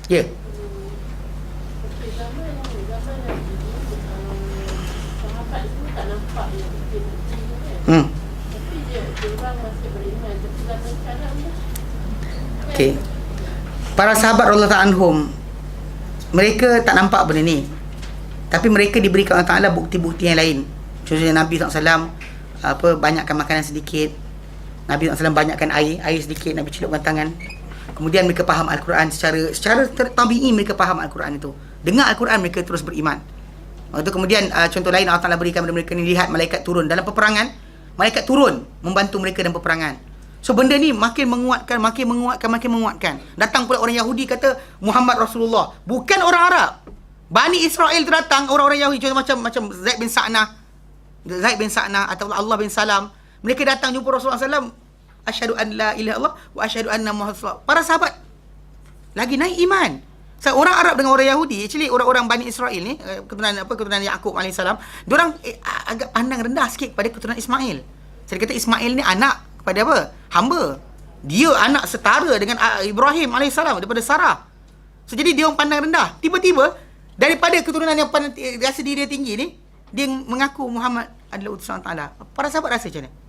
Ya. Okey, zaman Nabi sahabat semua tak nampak yang bukti-bukti tu kan. Tapi dia orang masih beriman. Tapi zaman sekarang ni Okey. Para sahabat radhiyallahu anhum, mereka tak nampak benda ni. Tapi mereka diberikan Allah Ta'ala bukti-bukti yang lain. Contohnya Nabi SAW banyakkan makanan sedikit. Nabi SAW banyakkan air sedikit. Nabi celupkan tangan. Kemudian mereka faham Al-Quran secara tabi'i, mereka faham Al-Quran itu. Dengar Al-Quran, mereka terus beriman. Waktu kemudian contoh lain Allah Ta'ala berikan kepada mereka ni, lihat malaikat turun dalam peperangan. Malaikat turun membantu mereka dalam peperangan. So benda ni makin menguatkan. Datang pula orang Yahudi kata Muhammad Rasulullah, bukan orang Arab. Bani Israel tu datang, orang-orang Yahudi, contoh macam Zaid bin Sa'nah atau Allah bin Salam. Mereka datang jumpa Rasulullah SAW. Asyhadu an la ilaha illallah wa asyhadu anna Muhammad Rasulullah. Para sahabat lagi naik iman. So, orang Arab dengan orang Yahudi, actually orang-orang Bani Israel ni, keturunan Yaqub alaihissalam, diorang agak pandang rendah sikit kepada keturunan Ismail. Saya kata Ismail ni anak kepada apa? Hamba. Dia anak setara dengan Ibrahim alaihissalam daripada Sarah. So jadi dia orang pandang rendah. Tiba-tiba daripada keturunan yang rasa diri dia tinggi ni, dia mengaku Muhammad adalah utusan Allah Ta'ala. Para sahabat rasa macam mana?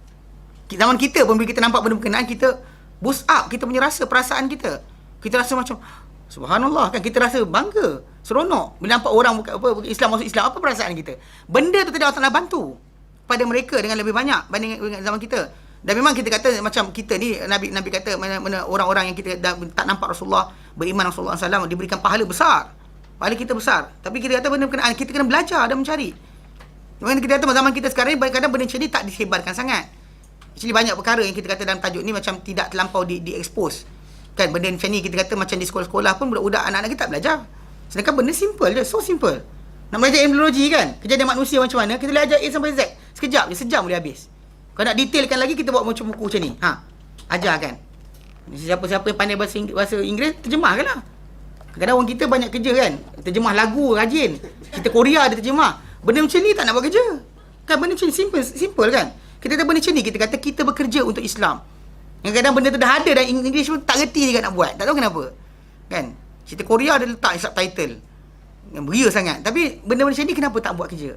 Zaman kita pun bila kita nampak benda berkenaan, kita boost up, kita punya rasa, perasaan kita. Kita rasa macam subhanallah kan, kita rasa bangga, seronok bila nampak orang Islam masuk Islam. Apa perasaan kita? Benda tu tadi Allah Ta'ala bantu pada mereka dengan lebih banyak banding dengan zaman kita. Dan memang kita kata macam kita ni, Nabi kata mana orang-orang yang kita tak nampak Rasulullah, beriman Rasulullah SAW, diberikan pahala besar. Pahala kita besar. Tapi kita kata benda berkenaan, kita kena belajar dan mencari. Memang kita kata zaman kita sekarang ni, kadang-kadang benda macam ni tak disebarkan sangat. Actually banyak perkara yang kita kata dalam tajuk ni macam tidak terlampau di-expose. Kan benda macam ni kita kata macam di sekolah-sekolah pun budak-budak anak-anak kita tak belajar. Sedangkan benda simple je, so simple. Nak belajar embryologi kan, kejadian manusia macam mana, kita belajar A sampai Z. Sekejap je, sejam boleh habis. Kalau nak detailkan lagi, kita buat macam buku macam ni. Ajar kan. Siapa-siapa yang pandai bahasa Inggeris, terjemahkanlah. Kadang-kadang orang kita banyak kerja kan, terjemah lagu rajin. Kita Korea dia terjemah. Benda macam ni tak nak buat kerja. Kan benda macam ni simple kan. Kita kata benda macam ni, kita kata kita bekerja untuk Islam. Yang kadang benda tu dah ada dan English pun tak reti juga nak buat. Tak tahu kenapa. Kan? Cerita Korea dia letak subtitle. Yang beria sangat. Tapi benda-benda macam ni kenapa tak buat kerja?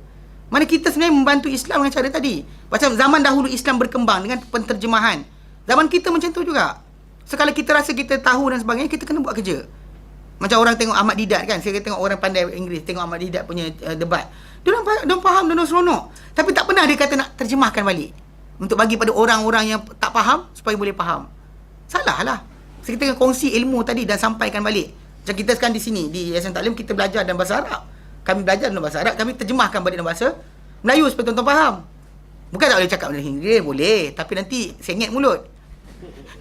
Mana kita sebenarnya membantu Islam dengan cara tadi. Macam zaman dahulu Islam berkembang dengan penterjemahan. Zaman kita macam tu juga. So kalau kita rasa kita tahu dan sebagainya, kita kena buat kerja. Macam orang tengok Ahmad Didat kan. Saya tengok orang pandai Inggeris, tengok Ahmad Didat punya debat. Dia orang faham, dia orang seronok. Tapi tak pernah dia kata nak terjemahkan balik. Untuk bagi pada orang-orang yang tak faham, supaya boleh faham. Salah lah. So, kita kongsi ilmu tadi dan sampaikan balik. Macam kita sekarang di sini, di Yayasan Taklim, kita belajar dalam bahasa Arab. Kami belajar dalam bahasa Arab, kami terjemahkan balik dalam bahasa Melayu supaya tuan-tuan faham. Bukan tak boleh cakap dalam Inggeris, boleh. Tapi nanti sengit mulut.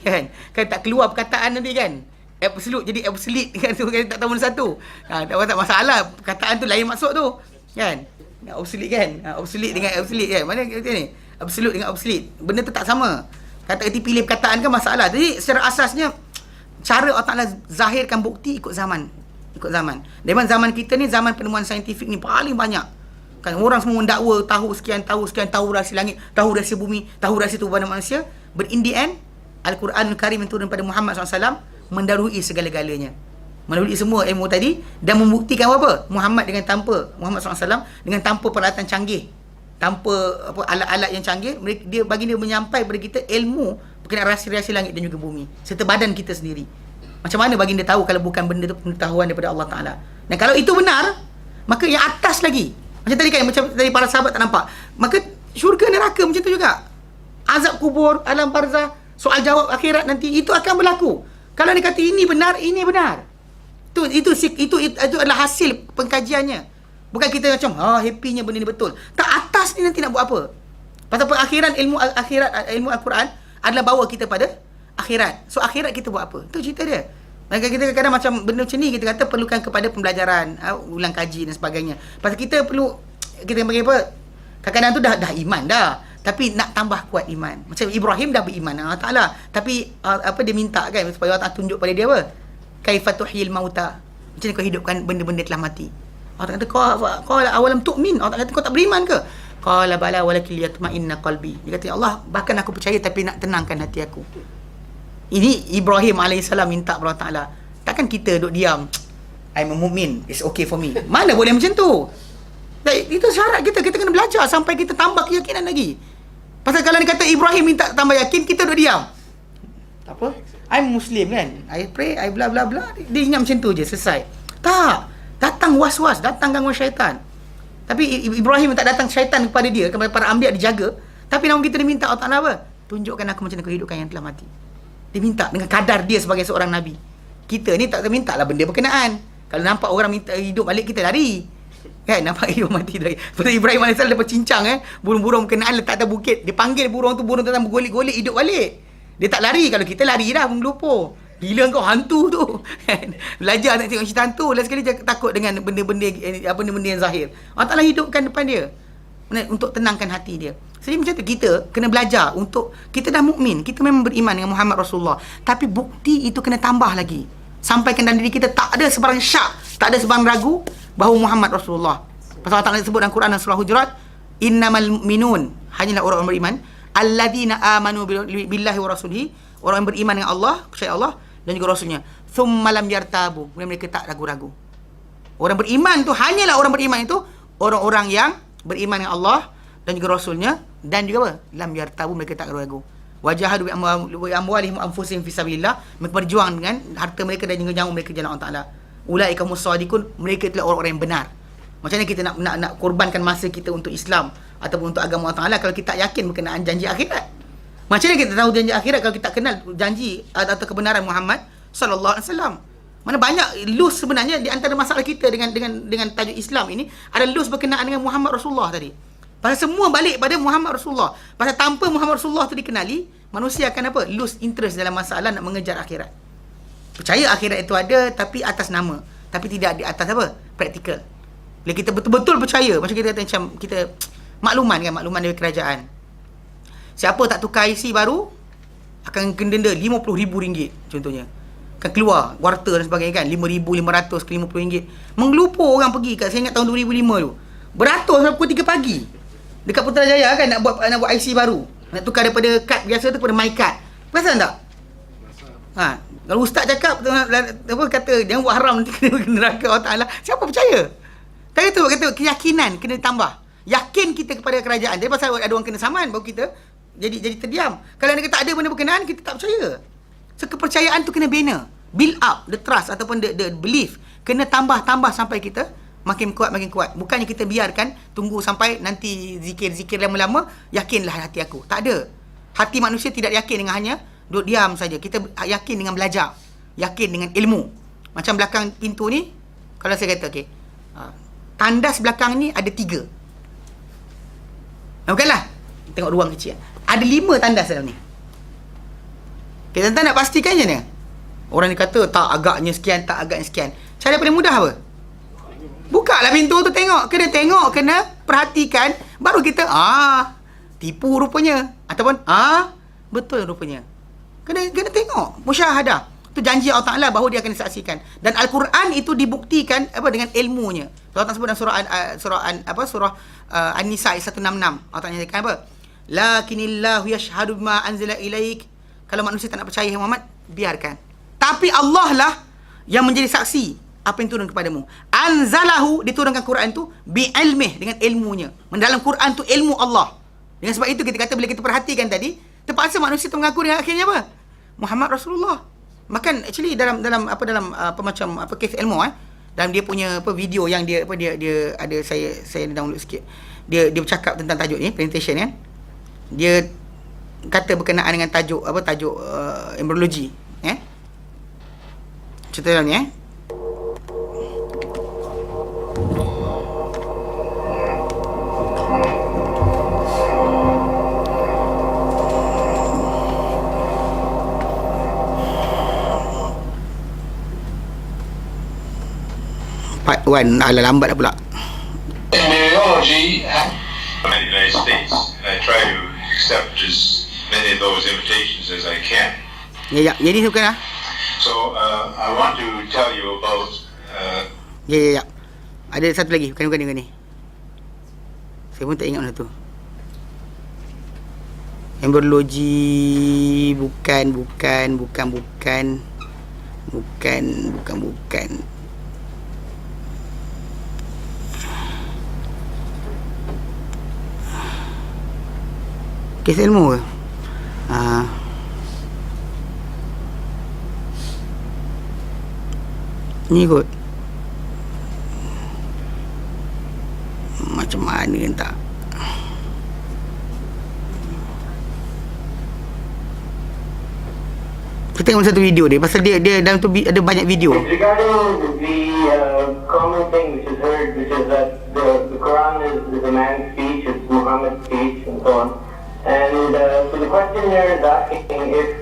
Kan tak keluar perkataan nanti kan. Absolute jadi obsolete kan, tu kan tak tahu mana satu. Tak masalah, perkataan tu lain maksud tu. Kan? Obsolete kan? Obsolete dengan obsolete kan? Mana kata ni? Absolute dengan obsolete. Benda tu tak sama. Kata-kata pilih perkataan kan masalah. Jadi secara asasnya cara Allah Ta'ala zahirkan bukti ikut zaman. Memang zaman kita ni zaman penemuan saintifik ni paling banyak. Kan orang semua mendakwa tahu sekian, tahu rahsia langit, tahu rahsia bumi, tahu rahsia tubuh manusia. But in the end, Al-Quranul Karim yang turun pada Muhammad SAW mendahului segala-galanya. Mendahului semua ilmu tadi dan membuktikan apa? Muhammad SAW dengan tanpa peralatan canggih, tanpa alat-alat yang canggih, dia menyampai kepada kita ilmu berkenaan rahsia-rahsia langit dan juga bumi serta badan kita sendiri. Macam mana baginda tahu kalau bukan benda tu pengetahuan daripada Allah Ta'ala? Dan kalau itu benar, maka yang atas lagi, macam tadi kan, macam tadi para sahabat tak nampak, maka syurga neraka macam tu juga. Azab kubur, alam barzah, soal jawab akhirat nanti, itu akan berlaku. Kalau dia kata ini benar, itu adalah hasil pengkajiannya. Bukan kita macam happynya benda ni betul. Tak, atas ni nanti nak buat apa? Pasal akhiran, ilmu ilmu Al-Quran adalah bawa kita pada akhirat. So akhirat kita buat apa? Itu cerita dia. Dan kita kadang-kadang macam benda macam ni, kita kata perlukan kepada pembelajaran, ulang kaji dan sebagainya. Pasal kita perlu, kita bagi apa, kadang-kadang tu dah iman dah, tapi nak tambah kuat iman. Macam Ibrahim dah beriman Allah Ta'ala, tapi dia minta kan supaya Allah Ta'ala tunjuk pada dia apa? Kaifatuhil mauta. Macam ni kau hidupkan benda-benda telah mati. Allah kata kau awalam tu'min. Allah kata kau tak beriman ke? Qala bala walakin liyatma'inna qalbi. Dia kata Allah, bahkan aku percaya tapi nak tenangkan hati aku. Ini Ibrahim AS minta kepada Allah Ta'ala. Takkan kita duduk diam, I'm a mu'min, it's okay for me. Mana boleh macam tu? Itu syarat kita kena belajar sampai kita tambah keyakinan lagi. Pasal kalau dia kata Ibrahim minta tambah yakin, kita duduk diam. Tak apa, I'm Muslim kan, I pray, I bla bla bla. Dia ingat macam tu je, selesai. Tak, datang was-was, datang gangguan syaitan. Tapi Ibrahim tak datang syaitan kepada dia, kepada para anbiya dijaga. Tapi namun kita dia minta Allah Ta'ala apa? Tunjukkan aku macam mana kehidupan yang telah mati. Dia minta dengan kadar dia sebagai seorang Nabi. Kita ni tak minta lah benda berkenaan. Kalau nampak orang minta hidup balik, kita lari. Kan, nampak hidup mati lagi. Betul Ibrahim AS dapat cincang burung-burung berkenaan letak atas bukit. Dia panggil burung tu datang bergolek-golek hidup balik. Dia tak lari. Kalau kita lari dah melupur. Gila kau hantu tu. Belajar nak tengok cerita hantu. Last sekali dia takut dengan benda-benda yang zahir. Allah Ta'ala hidupkan depan dia untuk tenangkan hati dia. Jadi macam tu, kita kena belajar untuk, kita dah mukmin, kita memang beriman dengan Muhammad Rasulullah, tapi bukti itu kena tambah lagi. Sampaikan dalam diri kita tak ada sebarang syak, tak ada sebarang ragu bahawa Muhammad Rasulullah. Pasal Allah Ta'ala sebut dalam Quran dan surah Hujurat, innamal mu'minun, hanyalah orang beriman, alladzina amanu billahi wa rasulihi, orang yang beriman dengan Allah, percaya Allah dan juga Rasulnya, thumma lam yartabu, kemudian mereka tak ragu-ragu. Orang beriman tu, hanyalah orang beriman itu orang-orang yang beriman dengan Allah dan juga Rasulnya, dan juga apa? Lam yartabu, mereka tak ragu-ragu. Wajahadu bi amwalihim anfusihim fi sabilillah, mereka berjuang dengan harta mereka dan juga nyawa mereka jalan Allah Taala. Ulaika musaddiqun, mereka itulah orang-orang yang benar. Macam mana kita nak korbankan masa kita untuk Islam ataupun untuk agama Allah Taala kalau kita tak yakin berkenaan janji akhirat? Macam mana kita tahu janji akhirat kalau kita tak kenal janji atau kebenaran Muhammad sallallahu alaihi wasallam? Mana banyak loose sebenarnya di antara masalah kita dengan tajuk Islam ini, ada loose berkenaan dengan Muhammad Rasulullah tadi. Pasal semua balik pada Muhammad Rasulullah. Pasal tanpa Muhammad Rasulullah tu dikenali, manusia akan apa? Lose interest dalam masalah nak mengejar akhirat. Percaya akhirat itu ada tapi atas nama, tapi tidak di atas apa? Praktikal. Bila kita betul-betul percaya, macam kita kata macam kita makluman dari kerajaan. Siapa tak tukar IC baru akan kena denda RM50,000 contohnya. Akan keluar warta dan sebagainya kan, RM5,500 ke RM50. Mengelupur orang pergi kat, saya ingat tahun 2005 tu. Beratus sampai pukul 3 pagi. Dekat Putrajaya kan nak buat IC baru. Nak tukar daripada kad biasa tu kepada my card. Perasan tak? Ha, kalau ustaz cakap apa kata jangan buat haram nanti kena neraka Allah Taala. Siapa percaya? Tadi tu kata keyakinan kena tambah. Yakin kita kepada kerajaan. Jadi pasal ada orang kena saman baru kita jadi terdiam. Kalau kita tak ada benda berkenaan, kita tak percaya. So kepercayaan tu kena bina. Build up the trust ataupun the belief. Kena tambah sampai kita makin kuat. Bukannya kita biarkan tunggu sampai nanti zikir lama-lama, yakinlah hati aku. Tak ada. Hati manusia tidak yakin dengan hanya duduk diam saja. Kita yakin dengan belajar. Yakin dengan ilmu. Macam belakang pintu ni, kalau saya kata okey, tandas belakang ni ada 3. Bukanlah. Tengok ruang kecil. Ada 5 tandas dalam ni. Okay, tuan-tuan nak pastikan je ni. Orang ni kata tak agaknya sekian, tak agaknya sekian. Cara paling mudah apa? Buka lah pintu tu, tengok. Kena perhatikan. Baru kita, tipu rupanya. Ataupun, betul rupanya. Kena tengok. Musyahadah. Itu janji Allah Ta'ala bahawa dia akan disaksikan. Dan Al-Quran itu dibuktikan apa dengan ilmunya. Allah Ta'ala sebut dalam surah An-Nisa 166. Allah Ta'ala nyatakan apa? Lakinillahu yashhadu bima anzala ilaik. Kalau manusia tak nak percaya Muhammad, biarkan. Tapi Allah lah yang menjadi saksi apa yang turun kepadamu. Anzalahu, diturunkan Quran tu bi'ilmih, dengan ilmunya. Mendalam Quran tu ilmu Allah. Dengan sebab itu kita kata bila kita perhatikan tadi, terpaksa manusia tu mengaku dengan akhirnya apa? Muhammad Rasulullah. Makan actually dalam macam kes ilmu dalam dia punya video yang dia ada, saya download sikit. Dia bercakap tentang tajuk ni, presentation kan. Dia kata berkenaan dengan tajuk embryologi, cerita dalam ni Part 1. Lambat dah pula. Embryology in the United States, and I try to accept as many of those invitations as I can. Ya, jadi bukan So I want to tell you about. Ya. Ada satu lagi, bukan ni. Saya pun tak ingat mana tu. Embryologi bukan. Kes ilmu ke? Ni kot. Macam mana tak? Kita tengok satu video dia. Pasal dia dalam tu ada banyak video. It's regarding the common thing which is heard, which is that the Quran is a man's speech, it's Muhammad's speech, and so on. And so the question here is asking if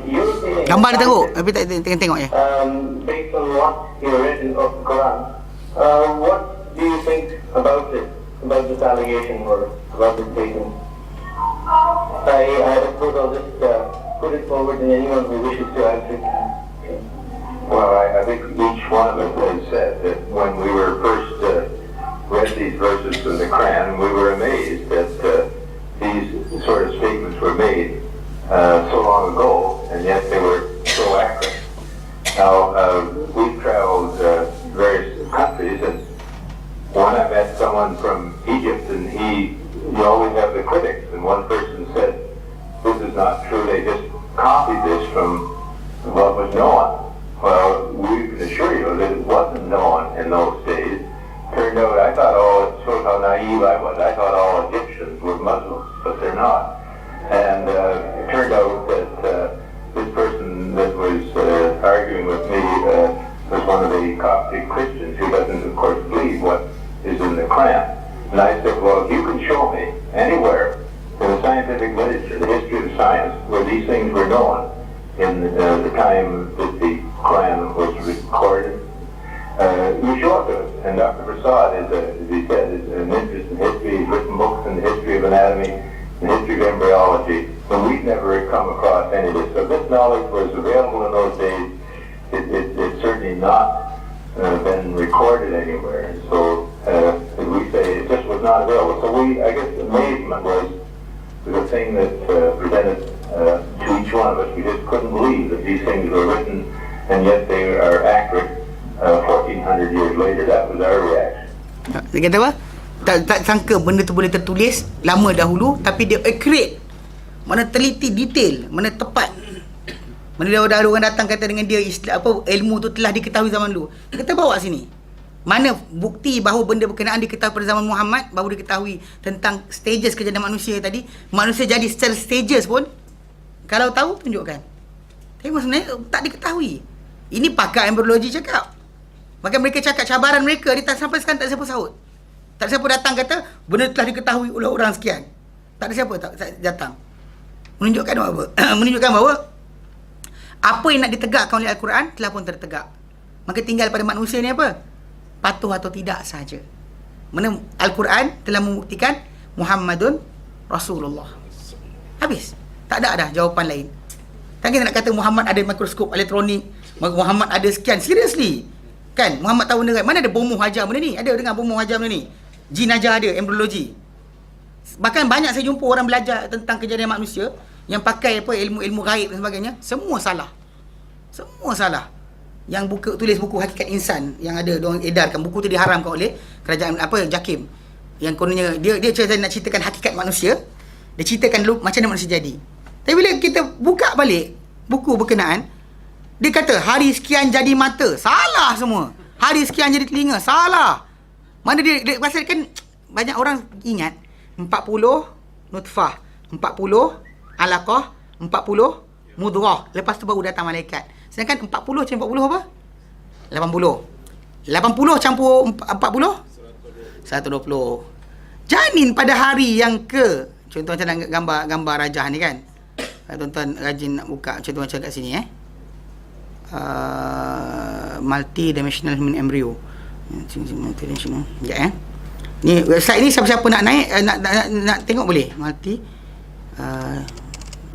you're saying, Gambar dia teruk. Tapi tak tengok je. based on what you read of the Quran, what do you think about it, about this allegation or about this statement? I suppose I'll just put it forward and anyone who wishes to answer. Well, I think each one of us has said that when we were first read these verses from the Quran, we were amazed that these sort of statements were made so long ago, and yet they were so accurate. Now, we've traveled various countries, and when I met someone from Egypt, and you always have the critics, and one person said, this is not true, they just copied this from what was known. Well, we can assure you that it wasn't known in those days. Turned out, I thought, it shows how naive I was. I thought all Egyptians were Muslims, but they're not. And it turned out that this person that was arguing with me was one of the Coptic Christians who doesn't, of course, believe what is in the Quran. And I said, well, if you can show me anywhere in the scientific literature, the history of science, where these things were known in the time that the Quran was recorded, you show it to us. And Dr. Prasad, as he said, is an interest in history. He's written books in the history of anatomy, the history of embryology, but we've never come across any of this. So this knowledge was available in those days. It's certainly not been recorded anywhere. And so as we say, it just was not available. So I guess amazement was the thing that presented to each one of us. We just couldn't believe that these things were written, and yet they are accurate 1,400 years later. That was our reaction. Dia kata apa? Tak sangka benda tu boleh tertulis lama dahulu, tapi dia accurate. Mana teliti, detail, mana tepat. Mana dah ada orang datang kata dengan dia ilmu tu telah diketahui zaman dulu. Kita bawa sini. Mana bukti bahawa benda berkenaan diketahui pada zaman Muhammad, baru diketahui tentang stages kejadian manusia tadi. Manusia jadi secara stages pun, kalau tahu, tunjukkan. Tapi sebenarnya tak diketahui. Ini pakar embryologi cakap. Maka mereka cakap cabaran mereka, dia tak, sampai sekarang tak ada siapa sahut. Tak ada siapa datang kata, benda telah diketahui oleh orang sekian. Tak ada siapa tak datang. Menunjukkan apa? Menunjukkan bahawa apa yang nak ditegakkan oleh Al-Quran telah pun tertegak. Maka tinggal pada manusia ni apa? Patuh atau tidak sahaja. Mana Al-Quran telah membuktikan Muhammadun Rasulullah. Habis. Tak ada dah jawapan lain. Tak kita nak kata Muhammad ada mikroskop elektronik, Muhammad ada sekian. Seriously. Kan? Muhammad tahu benda kan? Mana ada bomoh hajar benda ni? Ada dengar bomoh hajar benda ni? Jin ajar ada, embryologi. Bahkan banyak saya jumpa orang belajar tentang kejadian manusia yang pakai ilmu-ilmu gaib dan sebagainya. Semua salah. Semua salah. Yang tulis buku Hakikat Insan yang ada diorang edarkan, buku tu diharamkan oleh kerajaan JAKIM. Yang kononnya dia nak ceritakan hakikat manusia. Dia ceritakan dulu macam mana manusia jadi. Tapi bila kita buka balik buku berkenaan, dia kata hari sekian jadi mata. Salah semua. Hari sekian jadi telinga. Salah. Mana dia pasal kan banyak orang ingat 40 nutfah, 40 alaqah, 40 mudghah. Lepas tu baru datang malaikat. Sedangkan 40 campur 40 apa? 80. 80 campur 40? 120. Janin pada hari yang contoh macam gambar rajah ni kan. Tuan-tuan rajin nak buka contoh macam kat sini multi-dimensional human embryo. Multi-dimensional. Sekejap Ni website ni siapa-siapa nak naik nak tengok boleh.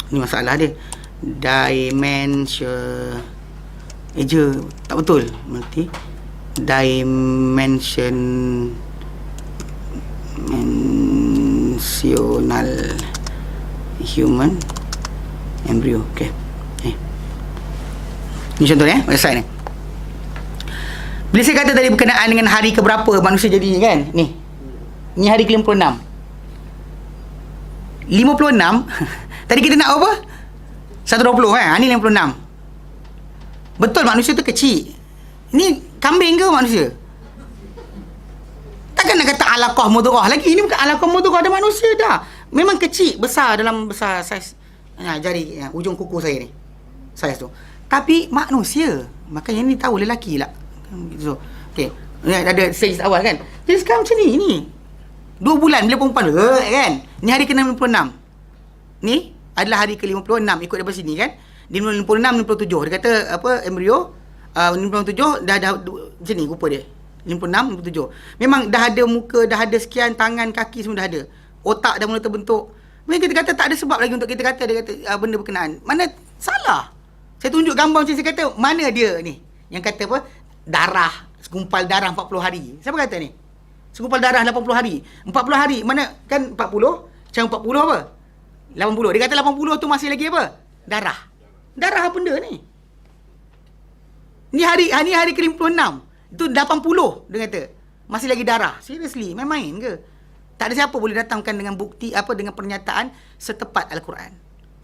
Ni masalah dia. Dimension tak betul. Multi dimensional human embryo. Okey. Ni contohnya website ni. Bila saya kata tadi berkenaan dengan hari keberapa manusia jadi ni kan. Ni hari ke-56. 56 tadi kita nak apa? 120 kan? Ni 56. Betul manusia tu kecil. Ni kambing ke manusia? Takkan nak kata alaqah mudghah lagi. Ini bukan alaqah mudghah, ada manusia dah. Memang kecil, besar dalam besar saiz jari ujung kuku saya ni. Saiz tu. Tapi manusia. Makanya ni tahu lelaki lah. So, okey. Ni ada stage awal kan. Jadi sekarang macam ni. 2 bulan bila perempuan kan. Ni hari ke-56. Ni adalah hari ke-56 ikut daripada sini kan. Di 56 57 dia kata apa embrio 57 dah macam ni rupa dia. 56 57. Memang dah ada muka, dah ada sekian, tangan, kaki semua dah ada. Otak dah mula terbentuk. Mereka kita kata tak ada sebab lagi untuk kita kata dia kata benda berkenaan. Mana salah. Saya tunjuk gambar macam saya kata mana dia ni. Yang kata apa? Darah, segumpal darah 40 hari. Siapa kata ni? Segumpal darah 80 hari. 40 hari mana kan 40? Macam 40 apa? 80. Dia kata 80 tu masih lagi apa? Darah. Darah apa benda ni? Ni hari ke-56. Itu 80 dia kata. Masih lagi darah. Seriously, main-main ke? Tak ada siapa boleh datangkan dengan bukti apa dengan pernyataan setepat Al-Quran.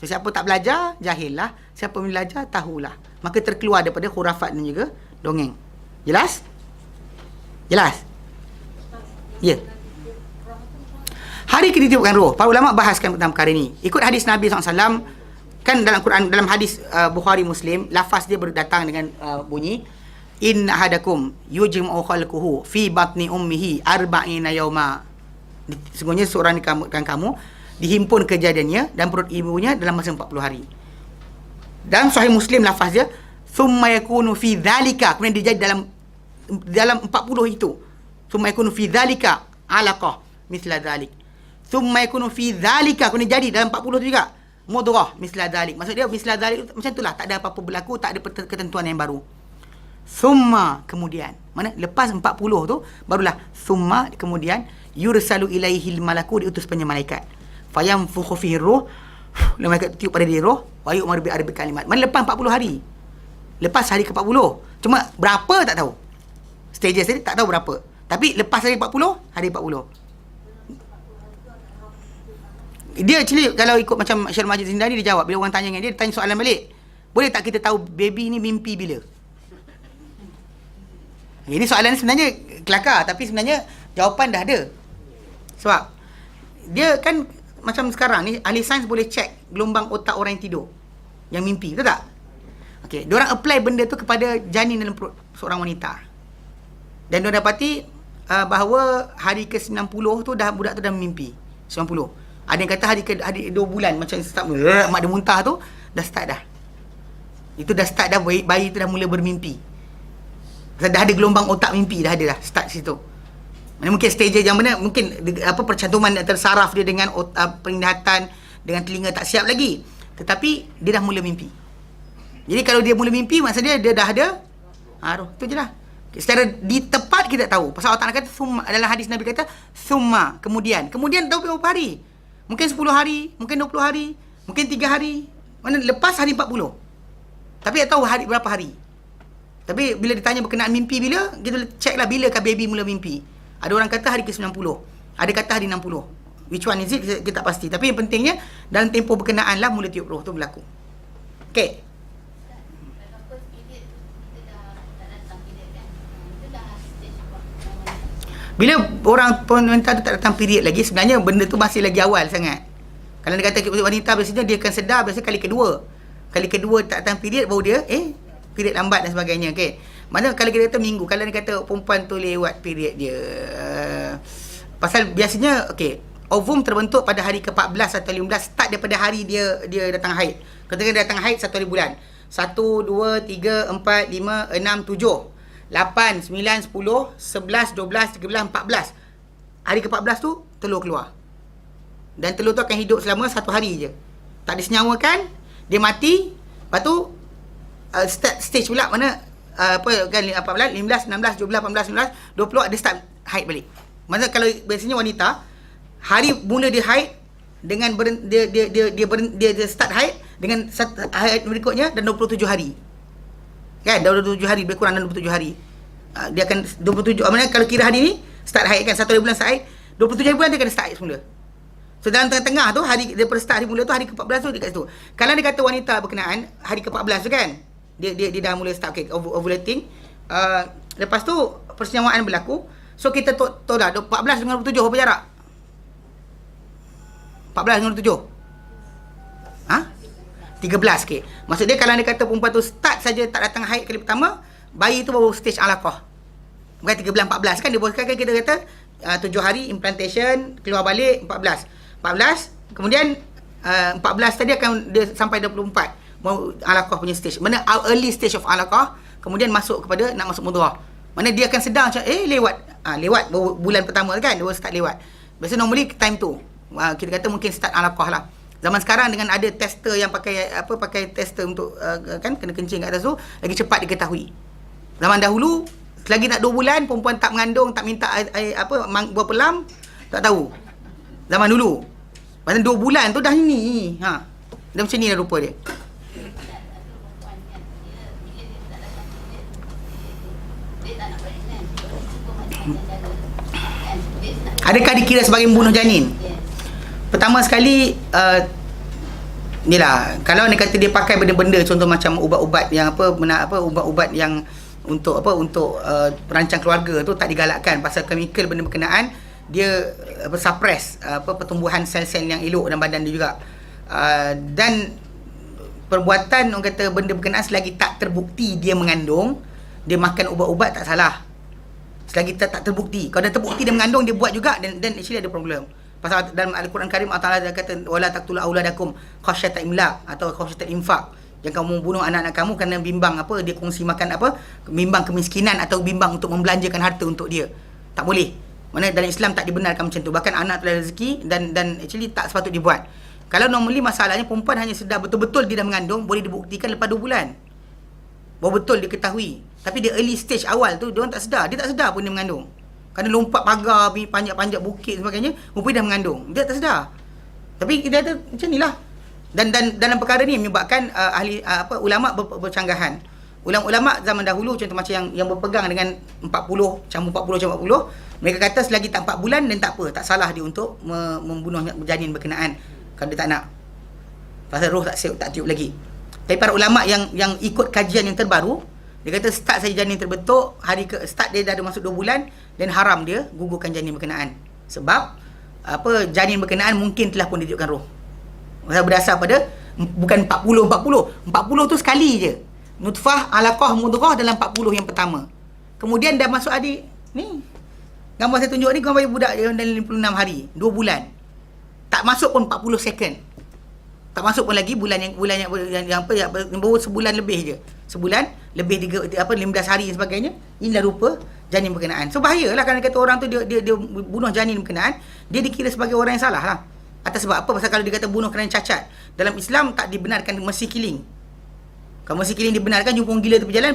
So, siapa tak belajar, jahillah. Siapa belajar, tahulah. Maka terkeluar daripada khurafat dan juga dongeng. Jelas? Jelas? Ya. Hari keditiupkan roh. Para ulama bahaskan tentang perkara ini. Ikut hadis Nabi SAW, kan dalam Quran, dalam hadis Bukhari Muslim, lafaz dia berdatang dengan bunyi inna ahadakum yujma'u khalquhu fi batni ummihi arba'ina yauma. Sesungguhnya seorang di kamu dihimpun kejadiannya dan perut ibunya dalam masa 40 hari. Dalam Sahih Muslim lafaz dia thumma yakunu fi dhalika, kemudian dia jadi dalam 40 itu. Thumma yakunu fi dhalika alaqah mithla dhalik. Thumma yakunu fi dhalika, kemudian jadi dalam 40 tu juga mudghah misla dhalik. Maksud dia misla dhalik macam itulah, tak ada apa-apa berlaku, tak ada ketentuan yang baru. Summa, kemudian mana lepas 40 tu barulah summa, kemudian yursalu ilaihil malaku, diutus malaikat. Fayamfukhu fihi ruh, malaikat tiup pada dia roh, wa yu'maru bi arba'i kalimat. Mana lepas 40 hari. Lepas hari ke-40. Cuma berapa tak tahu. Stages tadi tak tahu berapa. Tapi lepas hari 40, hari 40. Dia actually kalau ikut macam Syarul Majid Zindani, dia jawab bila orang tanya dengan dia tanya soalan balik. Boleh tak kita tahu baby ni mimpi bila? Ini soalan ni sebenarnya kelakar, tapi sebenarnya jawapan dah ada. Sebab dia kan macam sekarang ni ahli sains boleh check gelombang otak orang yang tidur, yang mimpi, betul tak? Okey, diorang apply benda tu kepada janin dalam perut seorang wanita. Dan diorang dapati bahawa hari ke-90 tu dah budak tu dah mimpi. 90. Ada yang kata hari 2 bulan macam start mak dia muntah tu dah start dah. Itu dah start dah, bayi tu dah mula bermimpi. Dah ada gelombang otak mimpi, dah ada dah start situ. Mana mungkin stage yang mana mungkin apa percantuman antara saraf dia dengan penglihatan dengan telinga tak siap lagi. Tetapi dia dah mula mimpi. Jadi kalau dia mula mimpi maksudnya dia dah ada roh. Tu je lah. Secara ditepat kita tahu. Pasal Allah Ta'ala kata summa, dalam hadis Nabi kata summa, kemudian tahu berapa hari. Mungkin 10 hari, mungkin 20 hari, mungkin 3 hari. Mana lepas hari 40. Tapi tak tahu hari berapa hari. Tapi bila ditanya berkenaan mimpi bila, kita check lah bilakah baby mula mimpi. Ada orang kata hari ke-90. Ada kata hari 60. Which one is it? Kita tak pasti. Tapi yang pentingnya dalam tempoh berkenaan lah mula tiup roh tu berlaku. Okay. Bila orang wanita tu tak datang period lagi, sebenarnya benda tu masih lagi awal sangat. Kalau dia kata wanita biasanya dia akan sedar biasanya kali kedua. Kali kedua tak datang period baru dia period lambat dan sebagainya. Okey. Mana kalau kita kata minggu, kalau dia kata perempuan tu lewat period dia. Pasal biasanya okey, ovum terbentuk pada hari ke-14 atau 15, start daripada hari dia datang haid. Ketika dia datang haid 1 hari bulan. 1 2 3 4 5 6 7 8, 9, 10, 11, 12, 13, 14. Hari ke-14 tu, telur keluar. Dan telur tu akan hidup selama 1 hari je. Tak disenyawakan, dia mati. Lepas tu, stage pula mana, 14, 15, 16, 17, 18, 19, 20, dia start haid balik. Maksudnya kalau biasanya wanita, hari mula dia haid, dengan dia start haid, dengan haid berikutnya, dan 27 hari. Kan 27 hari, lebih kurang dalam 27 hari. Dia akan 27, maknanya kalau kira hari ni start haid kan, 1 hari bulan start haid, 27 hari bulan dia akan start haid semula. So dalam tengah-tengah tu, hari daripada start hari mula tu, hari ke-14 tu dia kat situ. Kalau dia kata wanita berkenaan hari ke-14 tu kan, dia dah mula start ovulating. Lepas tu persenyawaan berlaku. So kita tahu dah 14 dengan 27 apa jarak? 14 dengan 27. 13 sikit. Maksud dia kalau dia kata perempuan tu start saja tak datang haid kali pertama, bayi tu baru stage alaqah. Bukan 13 14 kan, dia boleh kan kita kata 7 hari implantation, keluar balik 14, kemudian 14 tadi akan dia sampai 24 alaqah punya stage. Mana early stage of alaqah, kemudian masuk kepada nak masuk mudghah. Mana dia akan sedar macam lewat bulan pertama kan, dia start lewat. Biasa normally time tu kita kata mungkin start alaqah lah. Zaman sekarang dengan ada tester yang pakai tester untuk kan kena kencing kat atas tu, lagi cepat diketahui. Zaman dahulu selagi nak 2 bulan perempuan tak mengandung, tak minta buah pelam, tak tahu. Zaman dulu. Pasal 2 bulan tu dah ini. Dah macam ni dah rupa dia. Adakah dikira sebagai membunuh janin? Pertama sekali ni lah, kalau dia kata dia pakai benda-benda contoh macam ubat-ubat yang ubat-ubat yang untuk perancang keluarga tu tak digalakkan pasal chemical benda berkenaan dia suppress pertumbuhan sel-sel yang elok dalam badan dia juga. Dan perbuatan orang kata benda berkenaan selagi tak terbukti dia mengandung, dia makan ubat-ubat tak salah. Selagi tak terbukti. Kalau dah terbukti dia mengandung, dia buat juga, dan actually ada problem. Pasal dalam Al-Quran Karim Allah Taala kata wala taqtulu auladakum khasyata imlaq atau khasyata infaq. Yang kamu bunuh anak-anak kamu kerana bimbang dia kongsi makan bimbang kemiskinan atau bimbang untuk membelanjakan harta untuk dia. Tak boleh. Mana dalam Islam tak dibenarkan macam tu. Bahkan anak tu ada rezeki dan actually tak sepatutnya dibuat. Kalau normally masalahnya perempuan hanya sedar betul-betul dia dah mengandung, boleh dibuktikan lepas 2 bulan. Baru betul diketahui. Tapi dia early stage awal tu dia orang tak sedar. Dia tak sedar pun dia mengandung. Kerana lompat pagar, panjat-panjat bukit sebagainya, rupanya dah mengandung. Dia tak sedar. Tapi dia ada macam inilah. Dan dalam perkara ni menyebabkan ulama bercanggahan. Ulama zaman dahulu contoh macam yang berpegang dengan 40 campur 40, mereka kata selagi tak 4 bulan dan tak apa, tak salah dia untuk membunuh janin berkenaan kalau dia tak nak. Pasal roh tak tiup lagi. Tapi para ulama yang ikut kajian yang terbaru, dia kata start saja janin terbentuk, start dia dah ada masuk 2 bulan dan haram dia gugurkan janin berkenaan. Sebab janin berkenaan mungkin telah pun ditiupkan roh. Berdasar pada bukan 40 tu sekali je. Nutfah, alaqah, mudghah dalam 40 yang pertama. Kemudian dah masuk adik ni. Gambar saya tunjuk ni gambar budak yang dalam 56 hari, 2 bulan. Tak masuk pun 40 second. Tak masuk pun lagi bulan yang baru sebulan lebih je. Sebulan lebih 15 hari dan sebagainya. Inilah rupa janin berkenaan. So bahayalah kalau kata orang tu dia bunuh janin berkenaan, dia dikira sebagai orang yang salah lah. Atas sebab apa? Pasal kalau dia kata bunuh kerana cacat, dalam Islam tak dibenarkan mercy killing. Kalau mercy killing dibenarkan, jumpa orang gila tepi jalan,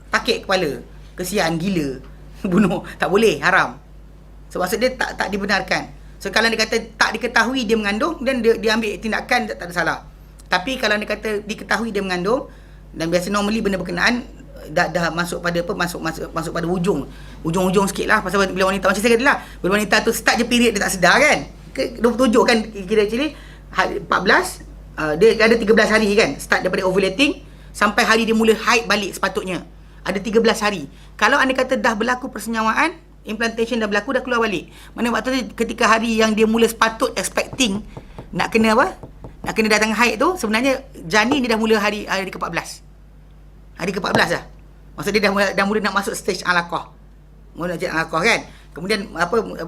takik kepala. Kesian, gila. Bunuh. Tak boleh, haram. So maksud dia tak dibenarkan. So kalau dia kata tak diketahui dia mengandung, dan dia ambil tindakan, tak ada salah. Tapi kalau dia kata diketahui dia mengandung, dan biasa normally benda berkenaan dah masuk pada masuk pada ujung sikit lah. Pasal bila wanita macam saya kata lah, bila wanita tu start je period dia tak sedar kan, 27 kan kira actually 14 dia ada 13 hari kan, start daripada ovulating sampai hari dia mula haid balik sepatutnya ada 13 hari. Kalau anda kata dah berlaku persenyawaan, implantation dah berlaku, dah keluar balik, mana waktu tu ketika hari yang dia mula sepatut expecting nak kena datang haid tu, sebenarnya janin dia dah mula hari ke-14. Hari ke-14 dah. Maksud dia dah mula nak masuk stage alaqah. Mula nak jadi alaqah kan. Kemudian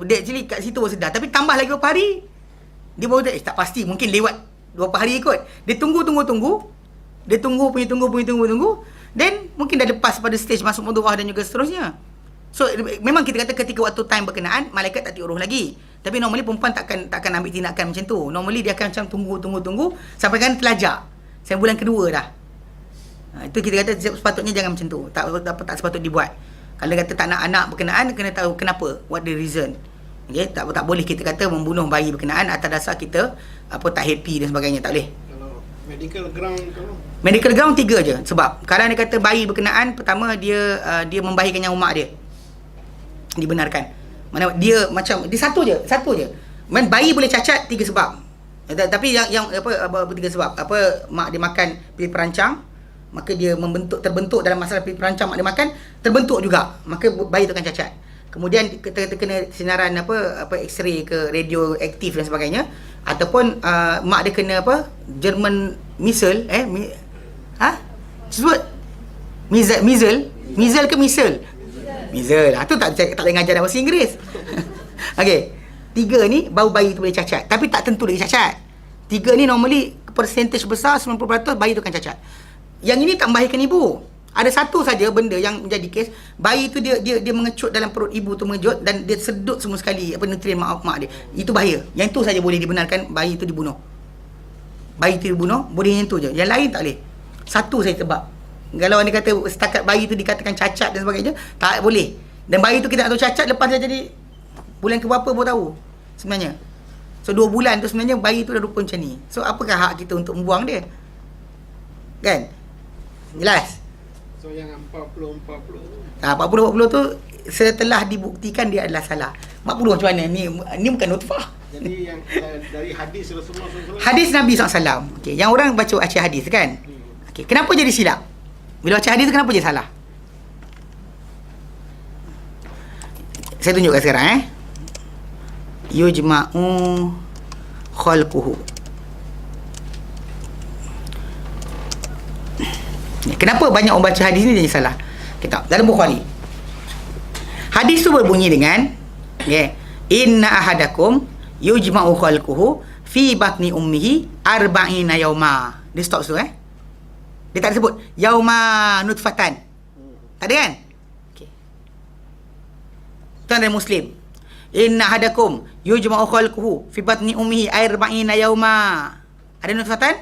dia actually kat situ baru sedar. Tapi tambah lagi berapa hari, dia baru tak pasti, mungkin lewat berapa hari ikut. Dia tunggu. Dia tunggu. Dan mungkin dah lepas pada stage masuk mudghah dan juga seterusnya. So memang kita kata ketika waktu time berkenaan, malaikat tak tiup roh lagi. Tapi normally perempuan takkan ambil tindakan macam tu. Normally dia akan macam tunggu sampai kan telajak. Sampai bulan kedua dah. Itu kita kata sepatutnya jangan macam tu. Tak sepatut dibuat. Kalau dia kata tak nak anak berkenaan, kena tahu kenapa, what the reason. Okay? Tak boleh kita kata membunuh bayi berkenaan atas dasar kita tak happy dan sebagainya, tak boleh. Kalau medical ground tu, medical ground 3 je. Sebab kalau dia kata bayi berkenaan, pertama dia membahayakan nyawa mak dia, dibenarkan. Mana dia macam dia satu je. Bayi boleh cacat 3 sebab. Tapi yang apa 3 sebab. Apa, mak dia makan pil perancang, maka dia terbentuk dalam masalah pil perancang mak dia makan, terbentuk juga, maka bayi tu akan cacat. Kemudian kena sinaran apa X-ray ke radioaktif dan sebagainya, ataupun mak dia kena apa German measles sebut measles ke misal? Measles. Tu tak boleh ngajar bahasa Inggeris. Okey. 3 ni baru bayi tu boleh cacat, tapi tak tentu dia cacat. 3 ni normally percentage besar 90% bayi tu akan cacat. Yang ini tak membahayakan ibu. Ada satu saja benda yang menjadi kes, bayi tu dia mengecut dalam perut ibu tu, mengejut dan dia sedut semua sekali apa nutrien mak dia. Itu bahaya. Yang tu saja boleh dibenarkan bayi tu dibunuh. Bayi tu dibunuh, boleh yang tu je. Yang lain tak boleh. Satu saya sebab. Kalau anda kata setakat bayi tu dikatakan cacat dan sebagainya, tak boleh. Dan bayi tu kita tak tahu cacat lepas dia jadi bulan ke berapa baru tahu sebenarnya. So 2 bulan tu sebenarnya bayi tu dah rupa macam ni. So apakah hak kita untuk membuang dia? Kan? Jelas? So yang 40 tu. 40 tu setelah dibuktikan dia adalah salah. 40 macam mana? Ni bukan nutfah. Jadi yang dari hadis Rasulullah SAW. Hadis Nabi SAW. Okey, yang orang baca hadis kan? Okey, kenapa jadi silap? Bila baca hadis tu kenapa jadi salah? Saya tunjukkan sekarang yujma'u khalquhu. Kenapa banyak orang baca hadis ni jadi salah? Kita dalam Bukhari. Hadis tu berbunyi dengan inna ahadakum yujma'u khalquhu fi batni ummihi arba'ina yauma. Dia stop tu Dia tak sebut yauma nutfatan. Tak ada kan? Okey. Tuan dan Muslim. Inna ahadakum yujma'u khalquhu fi batni ummihi arba'ina yauma. Ada nutfatan?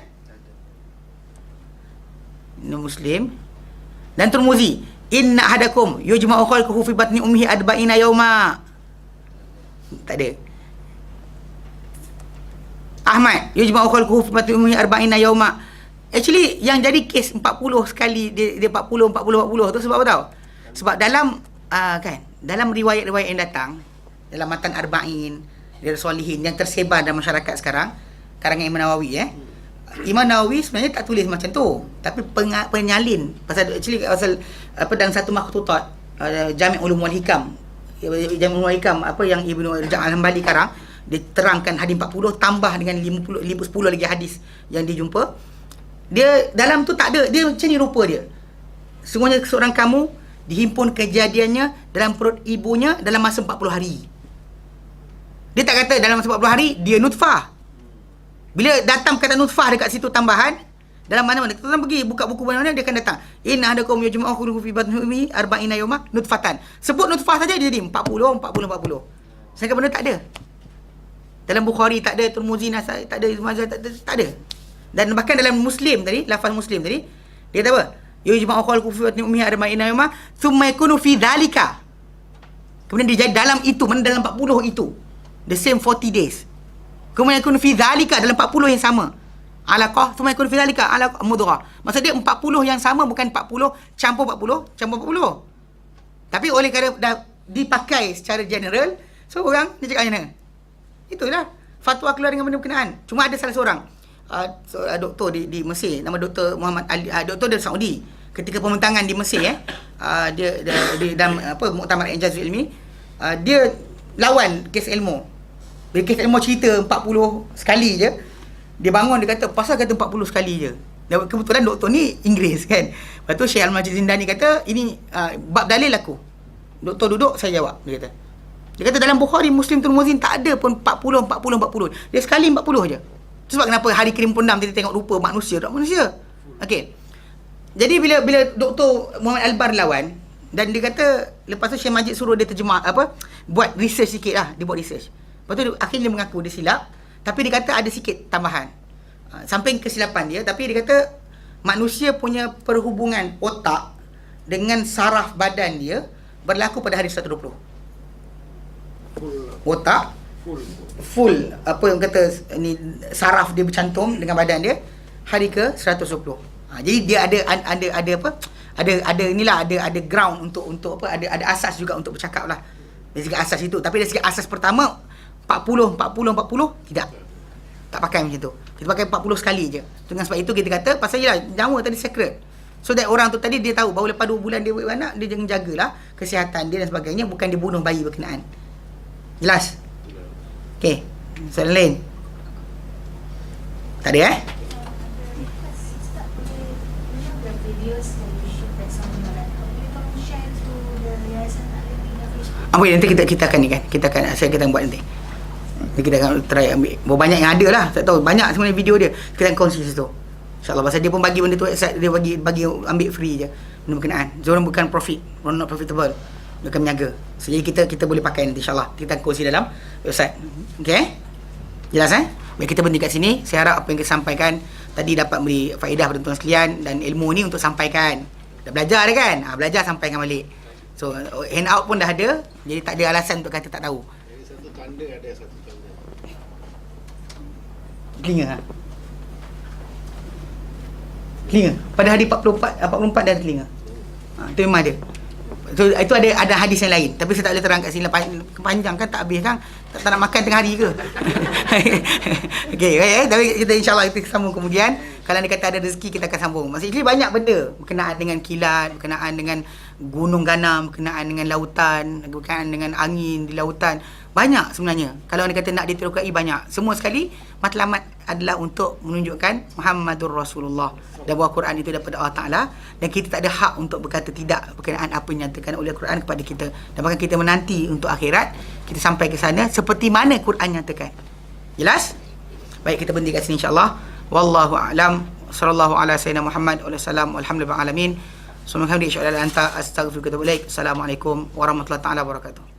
Muslim dan Tirmizi, inna ahadakum yujma'u khalquhu fi batni ummihi arba'ina yauma. Tak ada. Ahmad yujma'u khalquhu fi batni ummihi arba'ina yauma. Actually yang jadi kes 40 sekali dia 40 tu sebab apa tahu? Sebab dalam dalam riwayat-riwayat yang datang dalam matan arba'in dari solihin yang tersebar dalam masyarakat sekarang, karangan Imam Nawawi Imam Nawawi sebenarnya tak tulis macam tu, tapi penyalin pasal apa dalam satu makhtutat Jami' Ulum wal Hikam, Jami' Ulum wal Hikam apa yang Ibnu Rajab Al-Hambali karang, dia terangkan hadis 40 tambah dengan 10 lagi hadis yang dia jumpa. Dia dalam tu tak ada, dia macam ni rupa dia. Sungguhnya seorang kamu dihimpun kejadiannya dalam perut ibunya dalam masa 40 hari. Dia tak kata dalam masa 40 hari dia nutfah. Bila datang kata nutfah dekat situ tambahan, dalam mana-mana kita pergi buka buku mana-mana dia akan datang. Inna hadakum yajma'u khulufu fi batni ummi arba'ina yawma nutfatan. Sebut nutfah saja dia jadi 40. Saya kata benda tak ada. Dalam Bukhari tak ada, Tirmizi Nasai tak ada, Majah tak ada. Dan bahkan dalam Muslim tadi, lafaz Muslim tadi, dia kata apa? Yajma'u khulufu fi batni ummi arba'ina yawma thumma yakunu fi dhalika. Kemudian dia jadi dalam itu, mana dalam 40 itu. The same 40 days. Kemudian yakun fi zalika dalam 40 yang sama. Alaqah, thumma yakun fi zalika alaqah mudghah. Maksud dia 40 yang sama, bukan 40 campur 40. Tapi oleh kerana dah dipakai secara general, so orang dia cakap macam mana? Itulah fatwa keluar dengan benda berkenaan. Cuma ada salah seorang doktor di Mesir, nama Dr. Muhammad Ali, doktor dari Saudi. Ketika pembentangan di Mesir dia dalam apa muktamar Ijaz Ilmi, dia lawan kes ilmu. Bila kes ilmu cerita 40 sekali je, dia bangun, dia kata pasal kata 40 sekali je. Dan kebetulan doktor ni Inggeris kan. Lepas tu Syekh Al-Majid Zindani kata ini bab dalil aku. Doktor duduk, saya jawab, dia kata dalam Bukhari, Muslim, Tirmizi tak ada pun 40. Dia sekali 40 je. Sebab kenapa hari ke-56 kita tengok rupa manusia. Okey. Jadi bila Doktor Muhammad Albar lawan, dan dia kata lepas tu Syekh Majid suruh dia terjemah buat research sikit lah, dia buat research. Lepas tu akhirnya dia mengaku dia silap, tapi dia kata ada sikit tambahan. Samping kesilapan dia, tapi dia kata manusia punya perhubungan otak dengan saraf badan dia berlaku pada hari 120. Otak full apa yang kata ni saraf dia bercantum dengan badan dia hari ke 120. Jadi dia ada apa? Ada inilah ada ground untuk apa? Ada asas juga untuk bercakap lah. Dari segi asas itu, tapi dari segi asas pertama 40 40, tidak. Tak pakai macam tu. Kita pakai 40 sekali je. Dengan sebab itu kita kata, pasal ialah nyawa tadi sacred. So that orang tu tadi dia tahu bahawa lepas 2 bulan dia buat anak, dia jangan jagalah kesihatan dia dan sebagainya, bukan dia bunuh bayi berkenaan. Jelas? Okey. Soalan lain? Tak ada Apa nanti kita akan ni kan. Kita akan buat nanti. Kita akan try ambil. Banyak yang ada lah. Tak tahu. Banyak sebenarnya video dia. Kita akan kongsi situ. InsyaAllah. Pasal dia pun bagi benda tu. Dia bagi ambil free je. Benda berkenaan. Diorang bukan profit. Diorang not profitable. Dia akan menjaga. So, jadi kita boleh pakai nanti insyaAllah. Kita akan kongsi dalam website. Okay? Jelas Baik, kita berhenti kat sini. Saya harap apa yang kita sampaikan tadi dapat beri faedah pada tuan sekalian. Dan ilmu ni untuk sampaikan. Dah belajar dah kan? Belajar sampaikan balik. So, handout pun dah ada. Jadi tak ada alasan untuk kata tak tahu. Jadi satu tanda ada satu tanda. Telinga Telinga. Pada hari 44 dah ada telinga. Itu memang ada. So, itu ada hadis yang lain. Tapi saya tak boleh terang kat sini. Panjang kan, tak habis kan. Tak nak makan tengah hari ke? Okey, tapi kita insyaAllah kita sambung kemudian. Kalau dia kata ada rezeki, kita akan sambung. Maksudnya banyak benda berkenaan dengan kilat, berkenaan dengan gunung ganam, berkenaan dengan lautan, berkenaan dengan angin di lautan. Banyak sebenarnya. Kalau dia kata nak diterokai, banyak. Semua sekali matlamat adalah untuk menunjukkan Muhammadur Rasulullah. Dan bahawa Quran itu daripada Allah Ta'ala. Dan kita tak ada hak untuk berkata tidak berkenaan apa yang nyatakan oleh Quran kepada kita. Dan bahkan kita menanti untuk akhirat, kita sampai ke sana seperti mana Quran nyatakan. Jelas? Baik, kita berhenti kat sini insyaAllah. Wallahu a'lam. Sallallahu ala sayyidina Muhammad wa sallam. Walhamdulillah alamin. Assalamualaikum warahmatullahi wabarakatuh.